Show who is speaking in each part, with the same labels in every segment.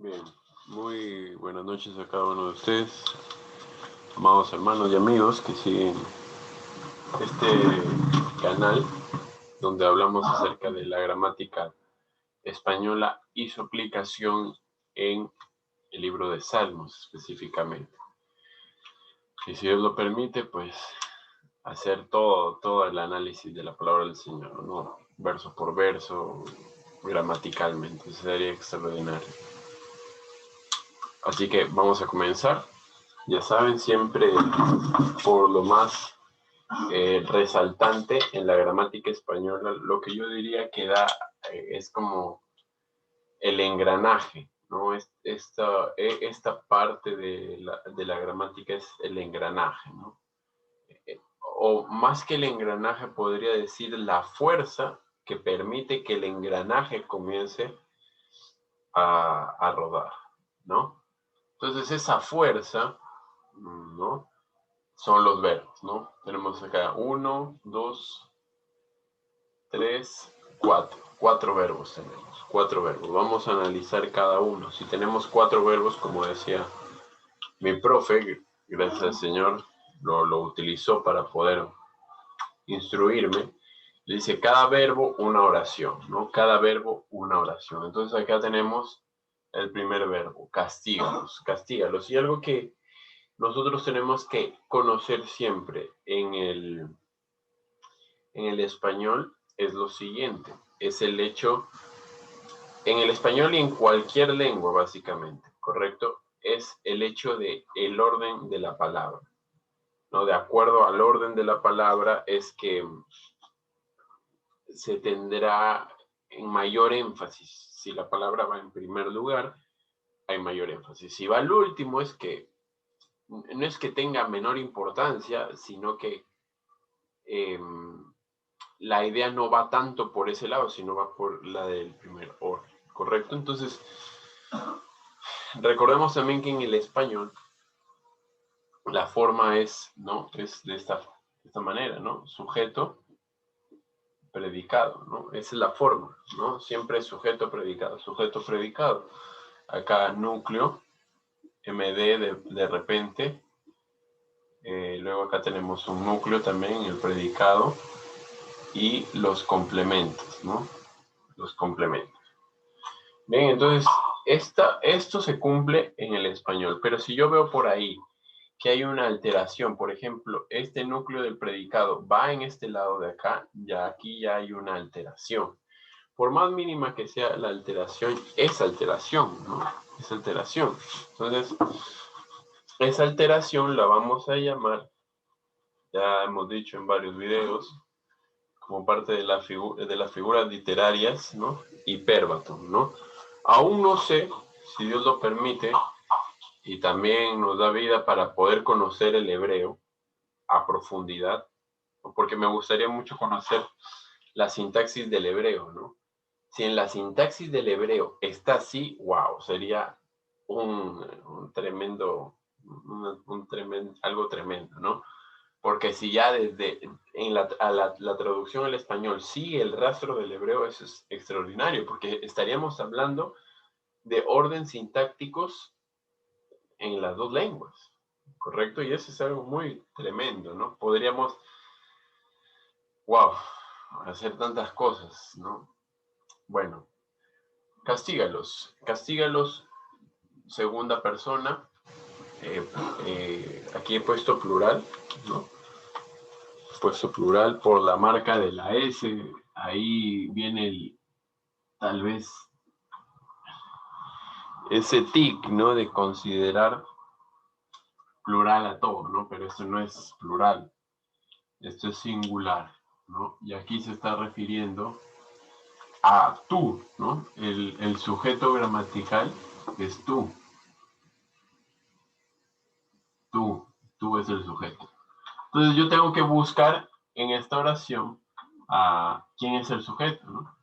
Speaker 1: Bien, muy buenas noches a cada uno de ustedes, amados hermanos y amigos que siguen este canal donde hablamos acerca de la gramática española y su aplicación en el libro de Salmos específicamente. Y si Dios lo permite, pues hacer todo el análisis de la palabra del Señor, ¿no? Verso por verso, gramaticalmente, sería extraordinario. Así que vamos a comenzar. Ya saben, siempre por lo más resaltante en la gramática española, lo que yo diría que da es como el engranaje, ¿no? Esta parte de la gramática es el engranaje, ¿no? O más que el engranaje, podría decir la fuerza que permite que el engranaje comience a rodar, ¿no? Entonces esa fuerza, ¿no? Son los verbos, ¿no? Tenemos acá 1, 2, 3, 4. 4 verbos tenemos, 4 verbos. Vamos a analizar cada uno. Si tenemos 4 verbos, como decía mi profe, gracias al Señor, lo utilizó para poder instruirme. Le dice, cada verbo una oración, ¿no? Cada verbo una oración. Entonces acá tenemos el primer verbo, castígalos, castígalos. Y algo que nosotros tenemos que conocer siempre en el español es lo siguiente, es el hecho, en el español y en cualquier lengua básicamente, ¿correcto? Es el hecho de el orden de la palabra, ¿no? De acuerdo al orden de la palabra es que se tendrá en mayor énfasis. Si la palabra va en primer lugar, hay mayor énfasis. Si va al último, es que no es que tenga menor importancia, sino que la idea no va tanto por ese lado, sino va por la del primer orden, ¿correcto? Entonces, recordemos también que en el español la forma es, ¿no? Es de esta manera, ¿no? Sujeto, predicado, ¿no? Esa es la forma, ¿no? Siempre sujeto, predicado. Acá núcleo, MD de repente. Luego acá tenemos un núcleo también, el predicado. Y los complementos, ¿no? Los complementos. Bien, entonces, esto se cumple en el español, pero si yo veo por ahí que hay una alteración, por ejemplo, este núcleo del predicado va en este lado de acá, ya aquí ya hay una alteración. Por más mínima que sea la alteración, es alteración, ¿no? Es alteración. Entonces, esa alteración la vamos a llamar, ya hemos dicho en varios videos, como parte de las figuras literarias, ¿no? Hipérbaton, ¿no? Aún no sé, si Dios lo permite, y también nos da vida para poder conocer el hebreo a profundidad, porque me gustaría mucho conocer la sintaxis del hebreo, ¿no? Si en la sintaxis del hebreo está así, wow, sería un tremendo, algo tremendo, ¿no? Porque si ya desde la traducción al español sigue el rastro del hebreo, eso es extraordinario, porque estaríamos hablando de orden sintácticos en las dos lenguas, ¿correcto? Y eso es algo muy tremendo, ¿no? Podríamos, wow, hacer tantas cosas, ¿no? Bueno, castígalos, segunda persona, aquí he puesto plural, ¿no? Puesto plural por la marca de la S, ahí viene tal vez ese tic, ¿no? De considerar plural a todo, ¿no? Pero esto no es plural, esto es singular, ¿no? Y aquí se está refiriendo a tú, ¿no? El sujeto gramatical es tú. Tú es el sujeto. Entonces yo tengo que buscar en esta oración a quién es el sujeto, ¿no?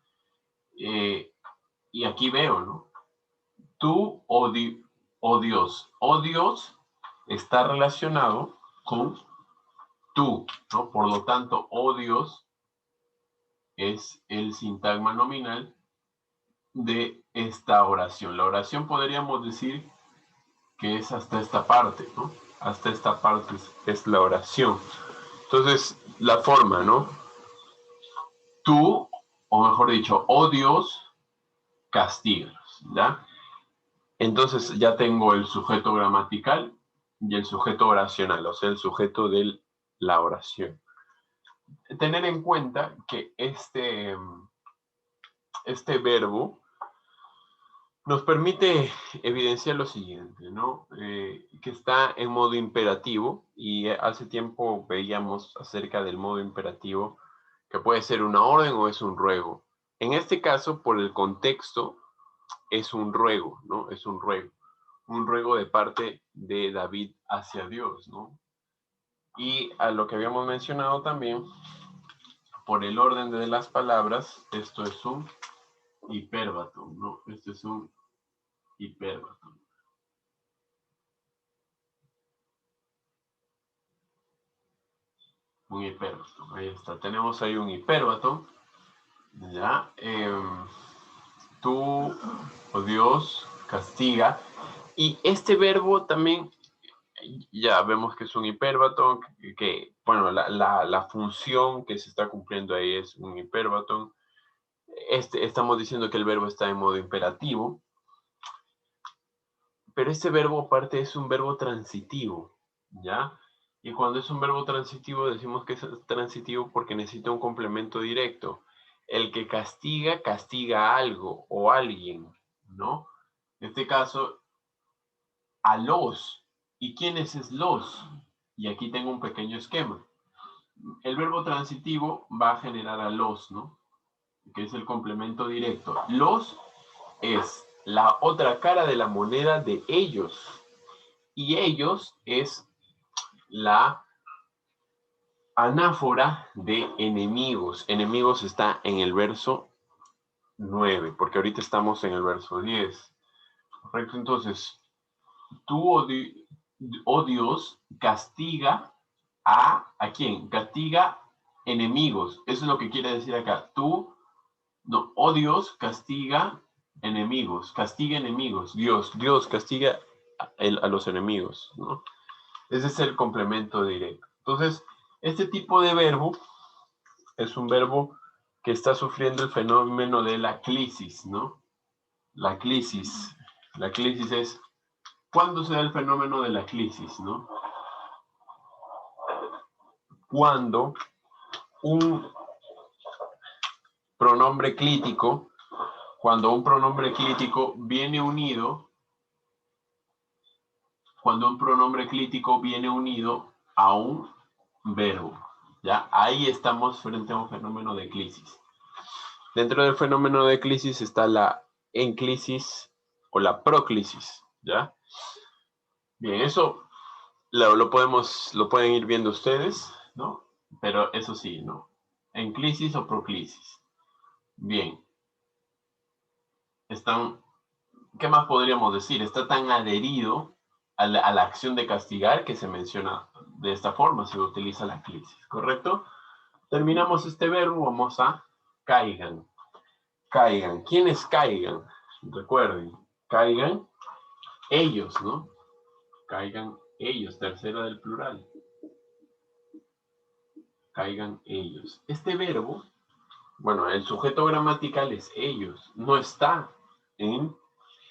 Speaker 1: Y aquí veo, ¿no? Tú o Dios. O Dios está relacionado con tú, ¿no? Por lo tanto, o Dios es el sintagma nominal de esta oración. La oración podríamos decir que es hasta esta parte, ¿no? Hasta esta parte es la oración. Entonces, la forma, ¿no? Tú, o mejor dicho, oh Dios, castígalos, ¿ya? Entonces ya tengo el sujeto gramatical y el sujeto oracional, o sea, el sujeto de la oración. Tener en cuenta que este verbo nos permite evidenciar lo siguiente, ¿no? Que está en modo imperativo, y hace tiempo veíamos acerca del modo imperativo, que puede ser una orden o es un ruego. En este caso, por el contexto, es un ruego, ¿no? Es un ruego de parte de David hacia Dios, ¿no? Y a lo que habíamos mencionado también, por el orden de las palabras, esto es un hipérbaton, ¿no? Esto es un hipérbaton. Un hipérbaton, ahí está. Tenemos ahí un hipérbaton, ¿ya? Tú, oh Dios, castiga. Y este verbo también, ya vemos que es un hipérbaton, que bueno, la función que se está cumpliendo ahí es un hipérbaton. Estamos diciendo que el verbo está en modo imperativo, pero este verbo aparte es un verbo transitivo, ¿ya? Y cuando es un verbo transitivo decimos que es transitivo porque necesita un complemento directo. El que castiga, castiga a algo o a alguien, ¿no? En este caso, a los. ¿Y quiénes es los? Y aquí tengo un pequeño esquema. El verbo transitivo va a generar a los, ¿no? Que es el complemento directo. Los es la otra cara de la moneda de ellos. Y ellos es la anáfora de enemigos. Enemigos está en el verso 9, porque ahorita estamos en el verso 10. Correcto, entonces, tú, oh Dios, castiga ¿a quién? Castiga enemigos. Eso es lo que quiere decir acá. Tú, no, oh Dios, castiga enemigos. Castiga enemigos. Dios castiga a los enemigos, ¿no? Ese es el complemento directo. Entonces, este tipo de verbo es un verbo que está sufriendo el fenómeno de la clisis, ¿no? La clisis. La clisis es, ¿cuándo se da el fenómeno de la clisis, no? Cuando un pronombre clítico, viene unido, a un verbo, ¿ya? Ahí estamos frente a un fenómeno de clisis. Dentro del fenómeno de clisis está la enclisis o la proclisis, ¿ya? Bien, eso lo pueden ir viendo ustedes, ¿no? Pero eso sí, ¿no? Enclisis o proclisis. Bien. ¿Qué más podríamos decir? Está tan adherido a la acción de castigar que se menciona de esta forma, se utiliza la clisis, ¿correcto? Terminamos este verbo, vamos a caigan. Caigan. ¿Quiénes caigan? Recuerden, caigan ellos, ¿no? Caigan ellos, tercera del plural. Caigan ellos. Este verbo, bueno, el sujeto gramatical es ellos, no está en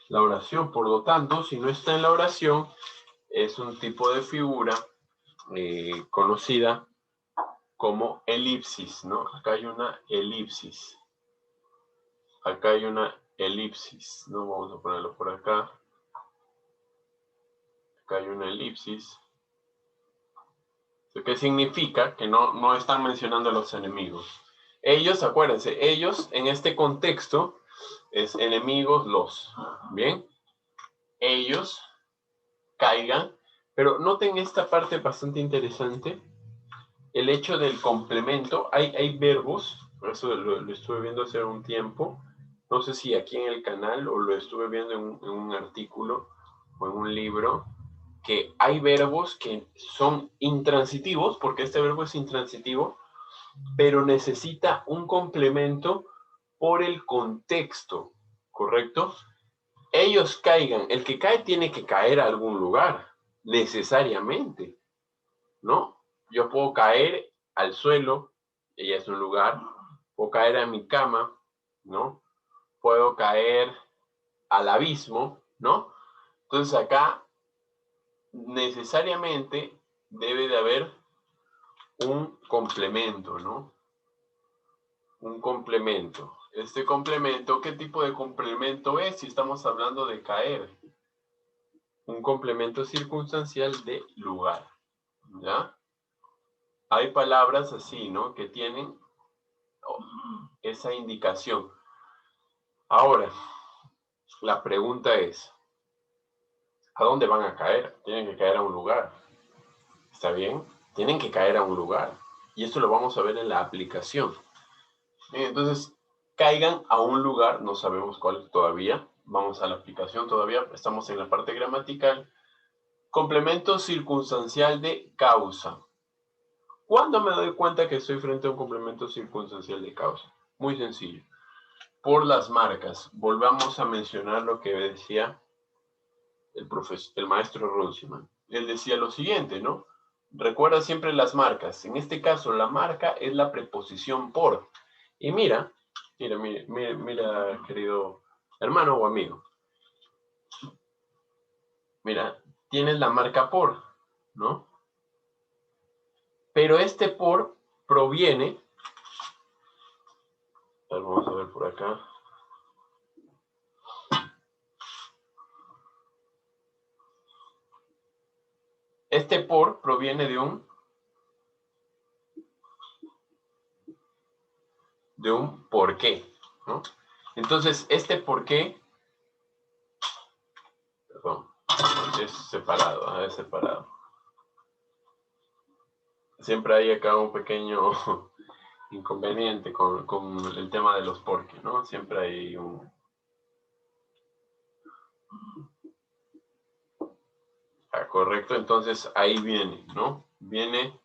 Speaker 1: la oración. Por lo tanto, si no está en la oración, es un tipo de figura conocida como elipsis, ¿no? Acá hay una elipsis. Acá hay una elipsis, ¿no? Vamos a ponerlo por acá. Acá hay una elipsis. ¿Qué significa? Que no están mencionando a los enemigos. Ellos, acuérdense, ellos en este contexto es enemigos los. ¿Bien? Ellos caigan. Pero noten esta parte bastante interesante. El hecho del complemento. Hay verbos, por eso lo estuve viendo hace un tiempo. No sé si aquí en el canal o lo estuve viendo en un artículo o en un libro, que hay verbos que son intransitivos, porque este verbo es intransitivo, pero necesita un complemento por el contexto. ¿correcto? Ellos caigan, el que cae tiene que caer a algún lugar, necesariamente, ¿no? Yo puedo caer al suelo, ella es un lugar, puedo caer a mi cama, ¿no? Puedo caer al abismo, ¿no? Entonces acá necesariamente debe de haber un complemento, ¿no? Un complemento. Este complemento, ¿qué tipo de complemento es si estamos hablando de caer? Un complemento circunstancial de lugar, ¿ya? Hay palabras así, ¿no? Que tienen esa indicación. Ahora, la pregunta es, ¿a dónde van a caer? Tienen que caer a un lugar. ¿Está bien? Tienen que caer a un lugar. Y esto lo vamos a ver en la aplicación. Entonces, caigan a un lugar, no sabemos cuál todavía. Vamos a la aplicación todavía, estamos en la parte gramatical. Complemento circunstancial de causa. ¿Cuándo me doy cuenta que estoy frente a un complemento circunstancial de causa? Muy sencillo. Por las marcas. Volvamos a mencionar lo que decía el maestro Runciman. Él decía lo siguiente, ¿no? Recuerda siempre las marcas. En este caso, la marca es la preposición por. Y mira, querido hermano o amigo. Mira, tienes la marca por, ¿no? Pero este por proviene, vamos a ver por acá. Este por proviene de un por qué, ¿no? Entonces, este por qué, perdón, es separado, es separado. Siempre hay acá un pequeño inconveniente con el tema de los por qué, ¿no? Siempre hay un... correcto, entonces ahí viene, ¿no? Viene,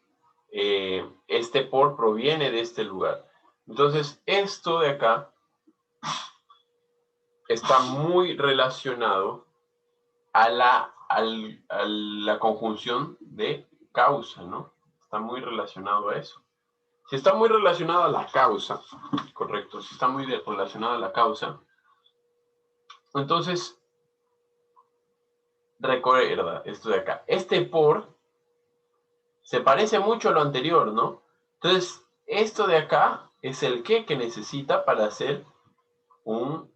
Speaker 1: este por proviene de este lugar. Entonces, esto de acá está muy relacionado a la conjunción de causa, ¿no? Está muy relacionado a eso. Si está muy relacionado a la causa, correcto, si está muy relacionado a la causa, entonces, recuerda esto de acá. Este por se parece mucho a lo anterior, ¿no? Entonces, esto de acá es el que necesita para hacer una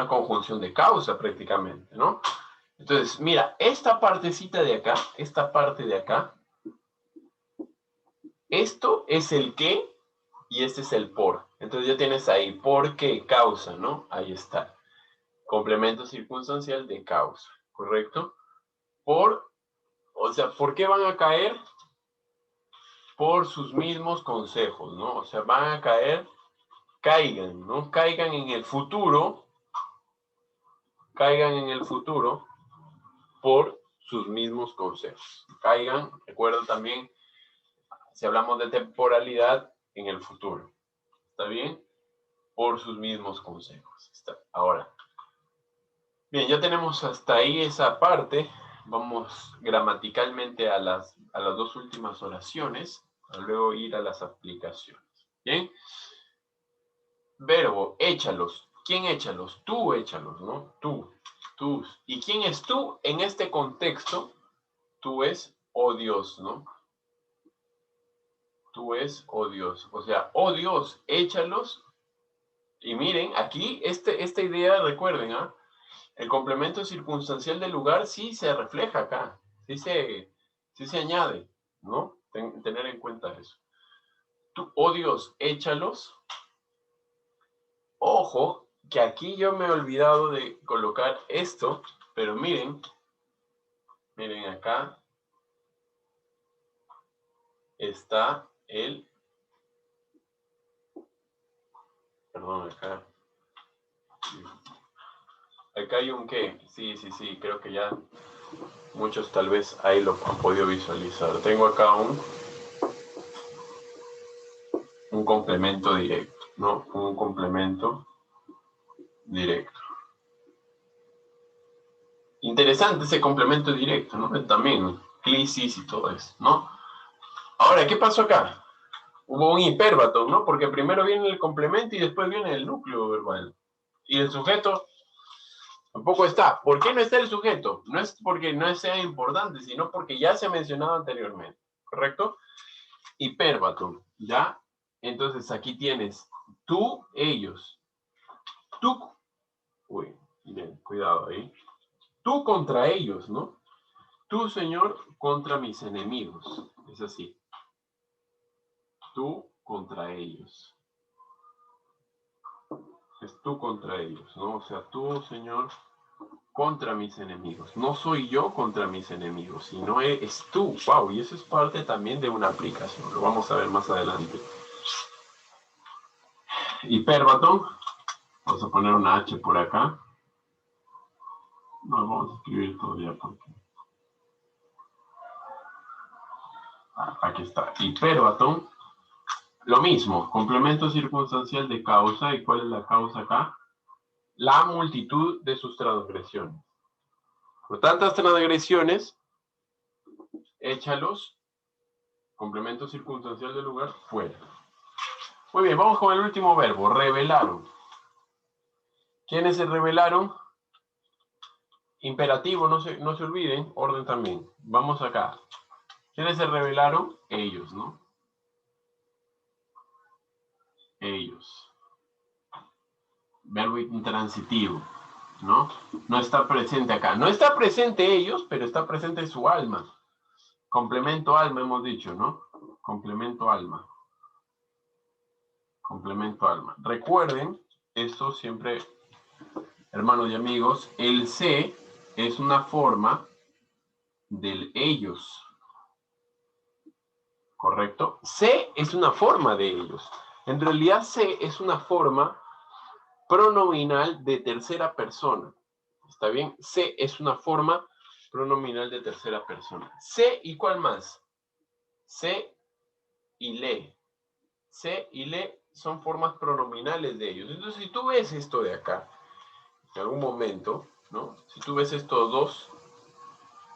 Speaker 1: conjunción de causa prácticamente, ¿no? Entonces, mira, esta partecita de acá, esta parte de acá, esto es el qué y este es el por. Entonces ya tienes ahí por qué causa, ¿no? Ahí está. Complemento circunstancial de causa, ¿correcto? O sea, ¿por qué van a caer? Por sus mismos consejos, ¿no? O sea, van a caer, caigan, ¿no? Caigan en el futuro por sus mismos consejos. Caigan, recuerda también, si hablamos de temporalidad, en el futuro. ¿Está bien? Por sus mismos consejos. Está. Ahora, bien, ya tenemos hasta ahí esa parte. Vamos gramaticalmente a las dos últimas oraciones, para luego ir a las aplicaciones. ¿Bien? Verbo, échalos. ¿Quién échalos? Tú échalos, ¿no? Tú. ¿Y quién es tú? En este contexto, tú es, oh Dios, ¿no? Tú es, oh Dios. O sea, oh Dios, échalos. Y miren, aquí, esta idea, recuerden, ¿ah? El complemento circunstancial del lugar sí se refleja acá. Sí se añade, ¿no? Tener en cuenta eso. Tú, oh Dios, échalos. Ojo, que aquí yo me he olvidado de colocar esto, pero miren acá está perdón, acá hay un qué, sí, creo que ya muchos tal vez ahí lo han podido visualizar. Tengo acá un complemento directo, ¿no? Un complemento directo. Interesante ese complemento directo, ¿no? También, clisis y todo eso, ¿no? Ahora, ¿qué pasó acá? Hubo un hipérbaton, ¿no? Porque primero viene el complemento y después viene el núcleo verbal. Y el sujeto tampoco está. ¿Por qué no está el sujeto? No es porque no sea importante, sino porque ya se ha mencionado anteriormente, ¿correcto? Hipérbaton, ¿ya? Entonces aquí tienes tú, ellos. Tú, uy, bien, cuidado ahí. Tú contra ellos, ¿no? Tú, Señor, contra mis enemigos. Es así. Tú contra ellos. Es tú contra ellos, ¿no? O sea, tú, Señor, contra mis enemigos. No soy yo contra mis enemigos, sino es tú. Wow, y eso es parte también de una aplicación. Lo vamos a ver más adelante. Hipérbaton. Vamos a poner una H por acá. No, vamos a escribir todavía porque... aquí está. Hipérbaton. Lo mismo, complemento circunstancial de causa. ¿Y cuál es la causa acá? La multitud de sus transgresiones. Por tantas transgresiones, échalos, complemento circunstancial del lugar, fuera. Muy bien, vamos con el último verbo, revelaron. ¿Quiénes se revelaron? Imperativo, no se olviden, orden también. Vamos acá. ¿Quiénes se revelaron? Ellos, ¿no? Ellos. Verbo intransitivo, ¿no? No está presente acá. No está presente ellos, pero está presente su alma. Complemento alma hemos dicho, ¿no? Complemento alma. Complemento alma. Recuerden, esto siempre, hermanos y amigos, el se es una forma del ellos. ¿Correcto? Se es una forma de ellos. En realidad, se es una forma pronominal de tercera persona. ¿Está bien? Se es una forma pronominal de tercera persona. Se y ¿cuál más? Se y le. Se y le son formas pronominales de ellos. Entonces, si tú ves esto de acá, en algún momento, ¿no? Si tú ves estos dos,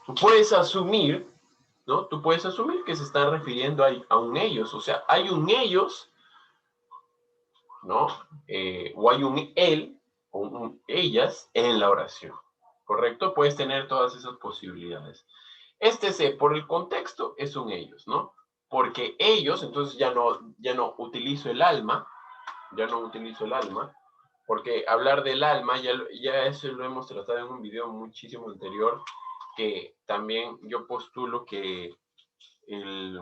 Speaker 1: tú puedes asumir, ¿no? Tú puedes asumir que se están refiriendo a un ellos. O sea, hay un ellos, ¿no? O hay un él o un ellas en la oración, ¿correcto? Puedes tener todas esas posibilidades. Este se, por el contexto, es un ellos, ¿no? Porque ellos, entonces ya no utilizo el alma, porque hablar del alma, ya eso lo hemos tratado en un video muchísimo anterior, que también yo postulo que el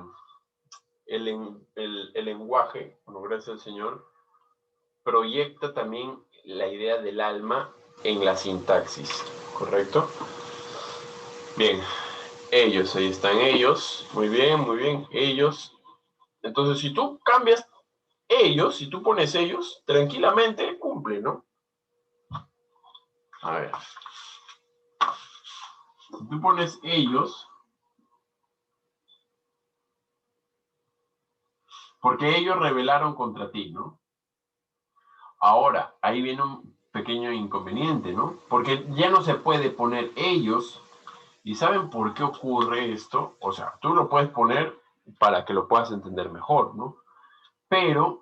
Speaker 1: lenguaje, bueno, gracias al Señor, proyecta también la idea del alma en la sintaxis, ¿correcto? Bien, ellos, ahí están ellos, muy bien, ellos. Entonces, si tú cambias ellos, si tú pones ellos, tranquilamente cumple, ¿no? A ver. Si tú pones ellos, porque ellos rebelaron contra ti, ¿no? Ahora, ahí viene un pequeño inconveniente, ¿no? Porque ya no se puede poner ellos. ¿Y saben por qué ocurre esto? O sea, tú lo puedes poner para que lo puedas entender mejor, ¿no? Pero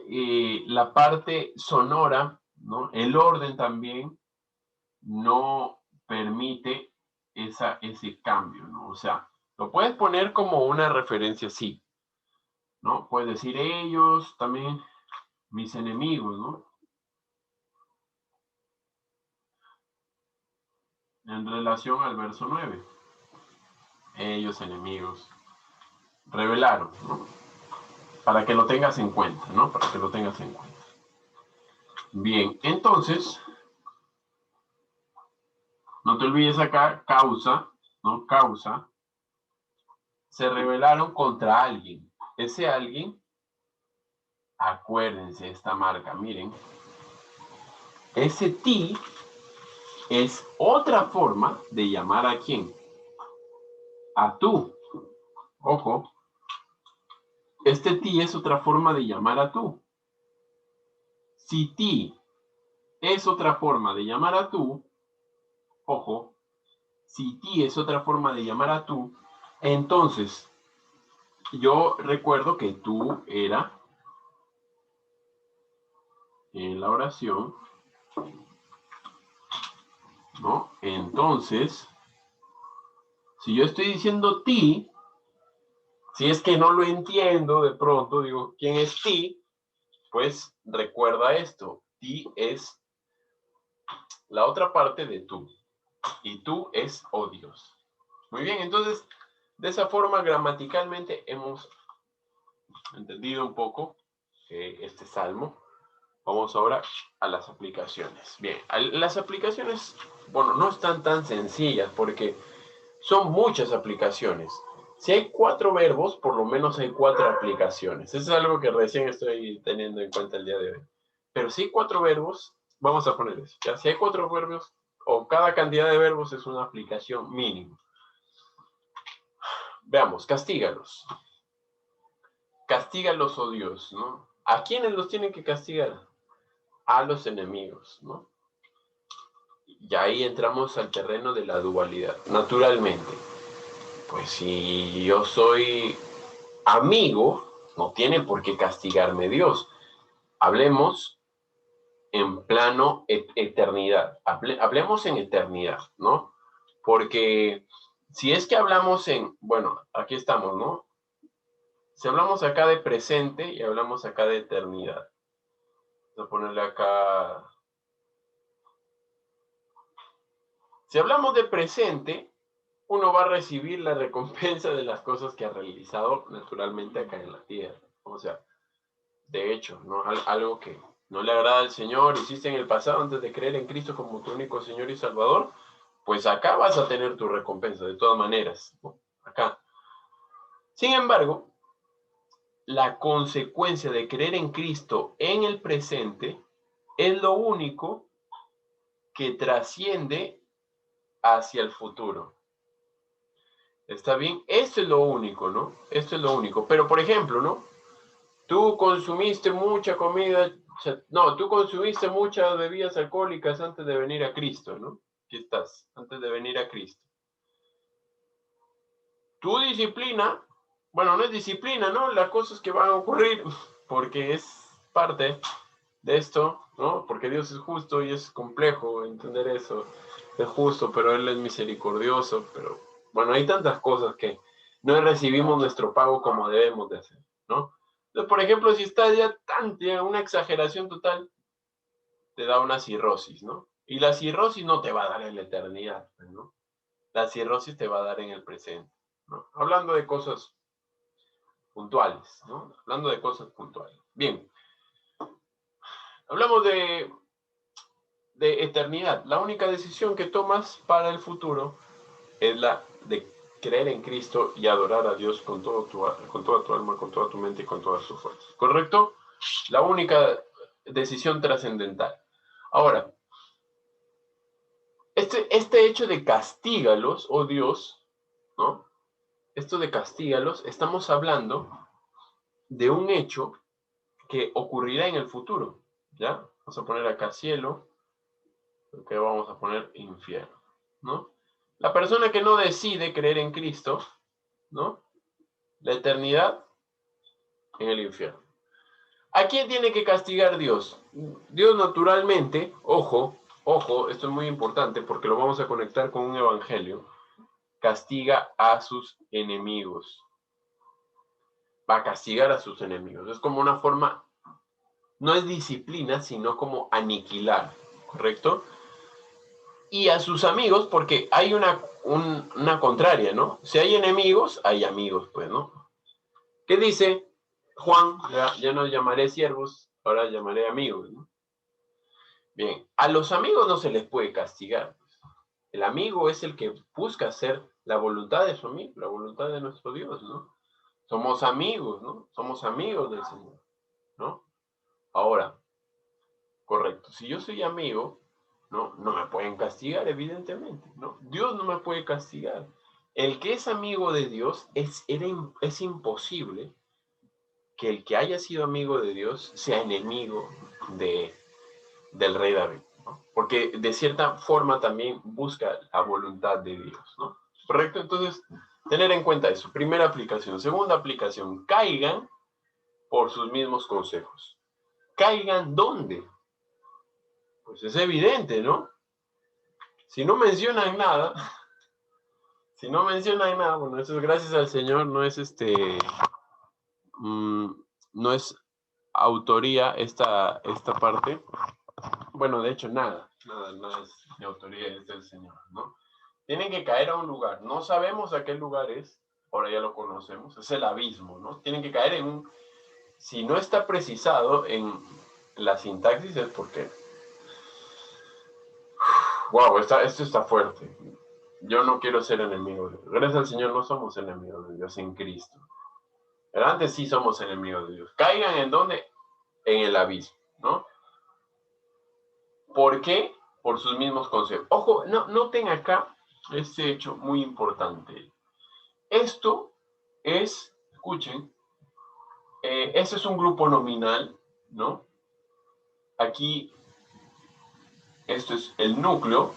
Speaker 1: la parte sonora, ¿no? El orden también no permite ese cambio, ¿no? O sea, lo puedes poner como una referencia así, ¿no? Puedes decir ellos, también mis enemigos, ¿no? En relación al verso 9. Ellos, enemigos, revelaron, ¿no? Para que lo tengas en cuenta, ¿no? Para que lo tengas en cuenta. Bien, entonces, no te olvides acá, causa, ¿no? Causa. Se rebelaron contra alguien. Ese alguien, acuérdense esta marca, miren. Ese ti es otra forma de llamar a quién. A tú. Ojo. Este ti es otra forma de llamar a tú. Si ti es otra forma de llamar a tú, ojo, si ti es otra forma de llamar a tú, entonces yo recuerdo que tú era en la oración, ¿no? Entonces, si yo estoy diciendo ti, si es que no lo entiendo de pronto, digo, ¿quién es ti? Pues recuerda esto, ti es la otra parte de tú, y tú es oh Dios. Muy bien, entonces, de esa forma gramaticalmente hemos entendido un poco este salmo. Vamos ahora a las aplicaciones. Bien, las aplicaciones, bueno, no están tan sencillas porque son muchas aplicaciones. Si hay 4 verbos, por lo menos hay 4 aplicaciones. Eso es algo que recién estoy teniendo en cuenta el día de hoy. Pero si hay 4 verbos, vamos a poner eso. ¿Ya? Si hay 4 verbos, o cada cantidad de verbos es una aplicación mínima. Veamos, castígalos. Castígalos, oh Dios, ¿no? ¿A quiénes los tienen que castigar? A los enemigos, ¿no? Y ahí entramos al terreno de la dualidad. Naturalmente, pues si yo soy amigo, no tiene por qué castigarme Dios. Hablemos en plano eternidad. Hablemos en eternidad, ¿no? Porque si es que hablamos en, bueno, aquí estamos, ¿no? Si hablamos acá de presente y hablamos acá de eternidad. Vamos a ponerle acá. Si hablamos de presente, uno va a recibir la recompensa de las cosas que ha realizado naturalmente acá en la tierra. O sea, de hecho, ¿no? Algo que no le agrada al Señor, hiciste en el pasado antes de creer en Cristo como tu único Señor y Salvador, pues acá vas a tener tu recompensa, de todas maneras, ¿no? Acá. Sin embargo, la consecuencia de creer en Cristo en el presente es lo único que trasciende hacia el futuro. ¿Está bien? Esto es lo único, ¿no? Esto es lo único. Pero, por ejemplo, ¿no? Tú consumiste mucha comida, no, tú consumiste muchas bebidas alcohólicas antes de venir a Cristo, ¿no? Aquí estás, antes de venir a Cristo. Tu disciplina, bueno, no es disciplina, ¿no? Las cosas que van a ocurrir, porque es parte de esto, ¿no? Porque Dios es justo y es complejo entender eso. Es justo, pero Él es misericordioso, pero bueno, hay tantas cosas que no recibimos nuestro pago como debemos de hacer, ¿no? Entonces, por ejemplo, si está ya una exageración total, te da una cirrosis, ¿no? Y la cirrosis no te va a dar en la eternidad, ¿no? La cirrosis te va a dar en el presente, ¿no? Hablando de cosas puntuales, ¿no? Hablando de cosas puntuales. Bien, hablamos de eternidad. La única decisión que tomas para el futuro es la de creer en Cristo y adorar a Dios con toda tu alma, con toda tu mente y con todas tus fuerzas. ¿Correcto? La única decisión trascendental. Ahora, este hecho de castígalos, oh Dios, ¿no? Esto de castígalos, estamos hablando de un hecho que ocurrirá en el futuro, ¿ya? Vamos a poner acá cielo, que vamos a poner infierno, ¿no? La persona que no decide creer en Cristo, ¿no? La eternidad en el infierno. ¿A quién tiene que castigar Dios? Dios naturalmente, ojo, ojo, esto es muy importante porque lo vamos a conectar con un evangelio, castiga a sus enemigos. Va a castigar a sus enemigos. Es como una forma, no es disciplina, sino como aniquilar, ¿correcto? Y a sus amigos, porque hay una contraria, ¿no? Si hay enemigos, hay amigos, pues, ¿no? ¿Qué dice Juan? Ya no llamaré siervos, ahora llamaré amigos, ¿no? Bien, a los amigos no se les puede castigar. El amigo es el que busca hacer la voluntad de su amigo, la voluntad de nuestro Dios, ¿no? Somos amigos, ¿no? Somos amigos del Señor, ¿no? Ahora, correcto, si yo soy amigo, ¿no? No me pueden castigar, evidentemente, ¿no? Dios no me puede castigar. El que es amigo de Dios, es imposible que el que haya sido amigo de Dios sea enemigo del rey David. ¿no? Porque de cierta forma también busca la voluntad de Dios, ¿no? ¿Correcto? Entonces, tener en cuenta eso. Primera aplicación. Segunda aplicación, caigan por sus mismos consejos. ¿Caigan dónde? Pues es evidente, ¿no? Si no mencionan nada, bueno, eso es gracias al Señor, no es no es autoría esta parte. Bueno, de hecho, nada es de autoría es del Señor, ¿no? Tienen que caer a un lugar, no sabemos a qué lugar es, ahora ya lo conocemos, es el abismo, ¿no? Tienen que caer en un, si no está precisado en la sintaxis es porque, wow, esto está fuerte. Yo no quiero ser enemigo de Dios. Gracias al Señor no somos enemigos de Dios en Cristo. Pero antes sí somos enemigos de Dios. ¿Caigan en dónde? En el abismo, ¿no? ¿Por qué? Por sus mismos consejos. Ojo, noten acá este hecho muy importante. Esto es, escuchen, este es un grupo nominal, ¿no? Aquí, esto es el núcleo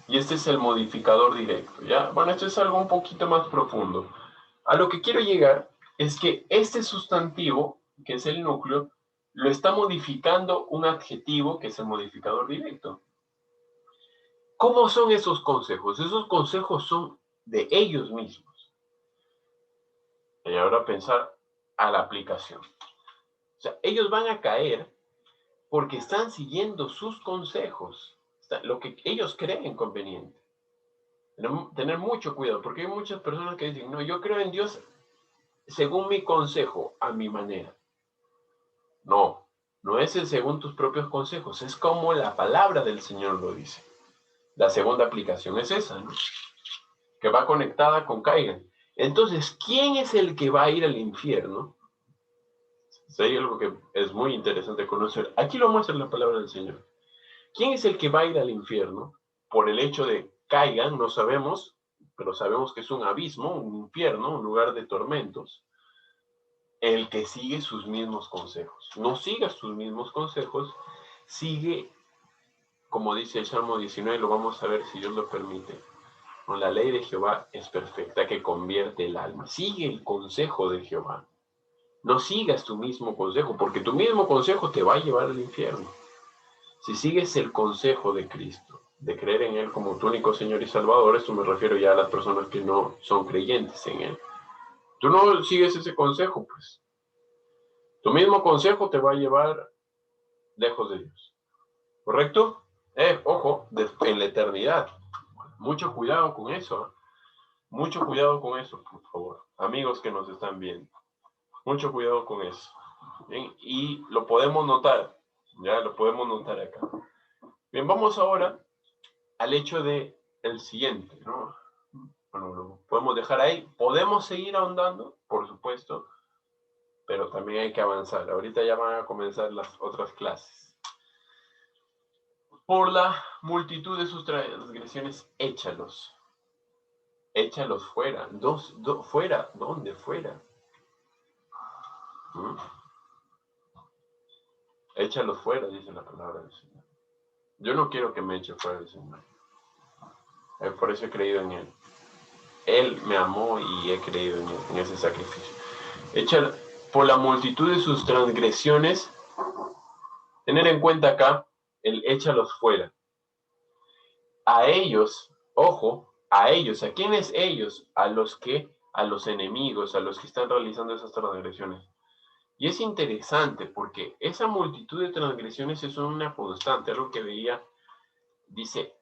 Speaker 1: y este es el modificador directo, ¿ya? Bueno, esto es algo un poquito más profundo. A lo que quiero llegar es que este sustantivo, que es el núcleo, lo está modificando un adjetivo que es el modificador directo. ¿Cómo son esos consejos? Esos consejos son de ellos mismos. Y ahora pensar a la aplicación. O sea, ellos van a caer porque están siguiendo sus consejos, lo que ellos creen conveniente. Tener mucho cuidado, porque hay muchas personas que dicen, no, yo creo en Dios según mi consejo, a mi manera. No, no es el según tus propios consejos, es como la palabra del Señor lo dice. La segunda aplicación es esa, ¿no? Que va conectada con caigan. Entonces, ¿quién es el que va a ir al infierno? Hay algo que es muy interesante conocer. Aquí lo muestra la palabra del Señor. ¿Quién es el que va a ir al infierno? Por el hecho de caigan, no sabemos, pero sabemos que es un abismo, un infierno, un lugar de tormentos. El que sigue sus mismos consejos. No sigas tus mismos consejos, sigue, como dice el Salmo 19, lo vamos a ver si Dios lo permite. Con la ley de Jehová es perfecta que convierte el alma. Sigue el consejo de Jehová. No sigas tu mismo consejo, porque tu mismo consejo te va a llevar al infierno. Si sigues el consejo de Cristo, de creer en Él como tu único Señor y Salvador, esto me refiero ya a las personas que no son creyentes en Él. Tú no sigues ese consejo, pues. Tu mismo consejo te va a llevar lejos de Dios. ¿Correcto? Ojo, en la eternidad. Mucho cuidado con eso. Mucho cuidado con eso, por favor. Amigos que nos están viendo. Mucho cuidado con eso. Bien, y lo podemos notar. Ya lo podemos notar acá. Bien, vamos ahora al hecho de el siguiente, ¿no? Bueno, lo podemos dejar ahí. Podemos seguir ahondando, por supuesto, pero también hay que avanzar. Ahorita ya van a comenzar las otras clases. Por la multitud de sus transgresiones, échalos. Échalos fuera. Fuera. ¿Dónde? Fuera. ¿Mm? Échalos fuera, dice la palabra del Señor. Yo no quiero que me eche fuera del Señor. Por eso he creído en Él. Él me amó y he creído en Él, en ese sacrificio. Échalos por la multitud de sus transgresiones. Tener en cuenta acá el échalos fuera. A ellos, ojo, a ellos, ¿a quiénes ellos? A los enemigos, a los que están realizando esas transgresiones. Y es interesante porque esa multitud de transgresiones es una constante, algo que veía, dice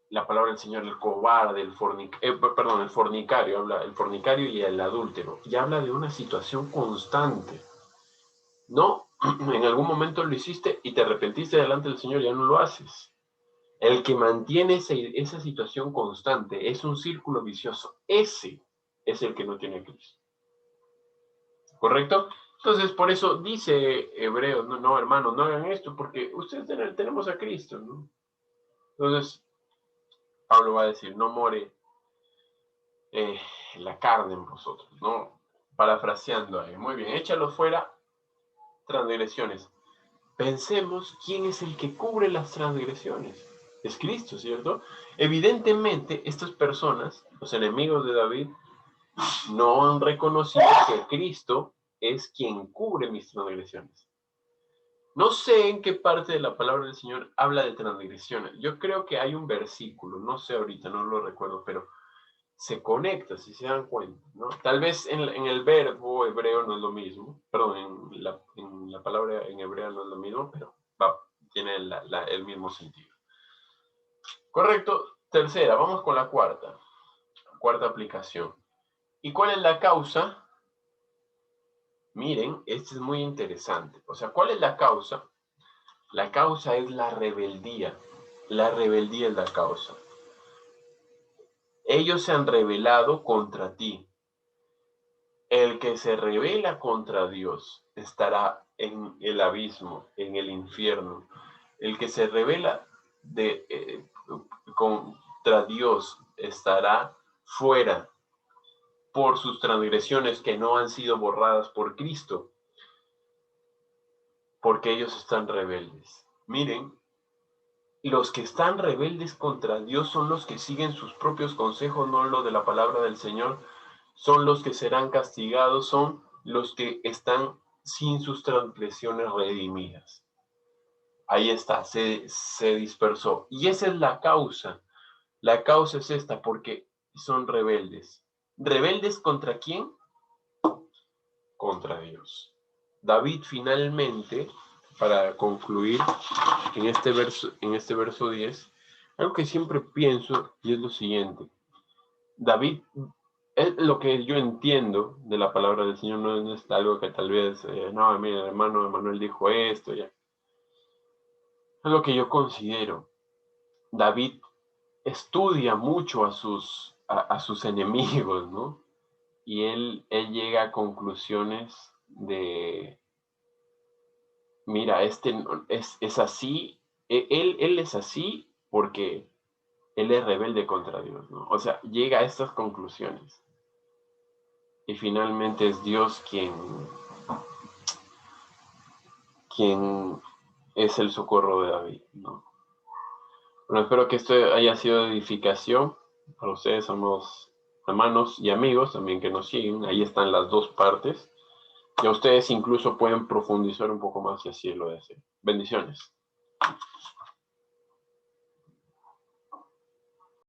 Speaker 1: la palabra del Señor, el cobarde, el fornicario, habla el fornicario y el adúltero, y habla de una situación constante. No, en algún momento lo hiciste y te arrepentiste delante del Señor, ya no lo haces. El que mantiene esa situación constante es un círculo vicioso. Ese es el que no tiene Cristo. ¿Correcto? Entonces, por eso dice Hebreos, no, hermanos, no hagan esto, porque ustedes tenemos a Cristo, ¿no? Entonces, Pablo va a decir, no more la carne en vosotros, ¿no? Parafraseando ahí. Muy bien, échalos fuera, transgresiones. pensemos quién es el que cubre las transgresiones. Es Cristo, ¿cierto? Evidentemente, estas personas, los enemigos de David, no han reconocido que Cristo es quien cubre mis transgresiones. No sé en qué parte de la palabra del Señor habla de transgresiones. Yo creo que hay un versículo, no sé ahorita, no lo recuerdo, pero se conecta, si se dan cuenta, ¿no? Tal vez en el verbo hebreo no es lo mismo, perdón, en la palabra en hebreo no es lo mismo, pero tiene el mismo sentido. Correcto. Tercera, vamos con la cuarta aplicación. ¿Y cuál es la causa? Miren, esto es muy interesante. O sea, ¿cuál es la causa? La causa es la rebeldía. La rebeldía es la causa. Ellos se han rebelado contra ti. El que se rebela contra Dios estará en el abismo, en el infierno. El que se rebela contra Dios estará fuera por sus transgresiones que no han sido borradas por Cristo, porque ellos están rebeldes. Miren, los que están rebeldes contra Dios son los que siguen sus propios consejos, no lo de la palabra del Señor. Son los que serán castigados, son los que están sin sus transgresiones redimidas. Ahí está, se dispersó. Y esa es la causa. La causa es esta, porque son rebeldes. ¿Rebeldes contra quién? Contra Dios. David finalmente, para concluir en este verso 10, algo que siempre pienso y es lo siguiente. David, es lo que yo entiendo de la palabra del Señor, no es algo que tal vez, no, mira, el hermano Manuel dijo esto, ya. Es lo que yo considero. David estudia mucho a sus enemigos, ¿no? Y él llega a conclusiones de, mira, este es así, él es así porque él es rebelde contra Dios, ¿no? O sea, llega a estas conclusiones. Y finalmente es Dios quien es el socorro de David, ¿no? Bueno, espero que esto haya sido de edificación. Para ustedes somos hermanos y amigos también que nos siguen. Ahí están las dos partes. Y a ustedes incluso pueden profundizar un poco más si así lo desean. Bendiciones.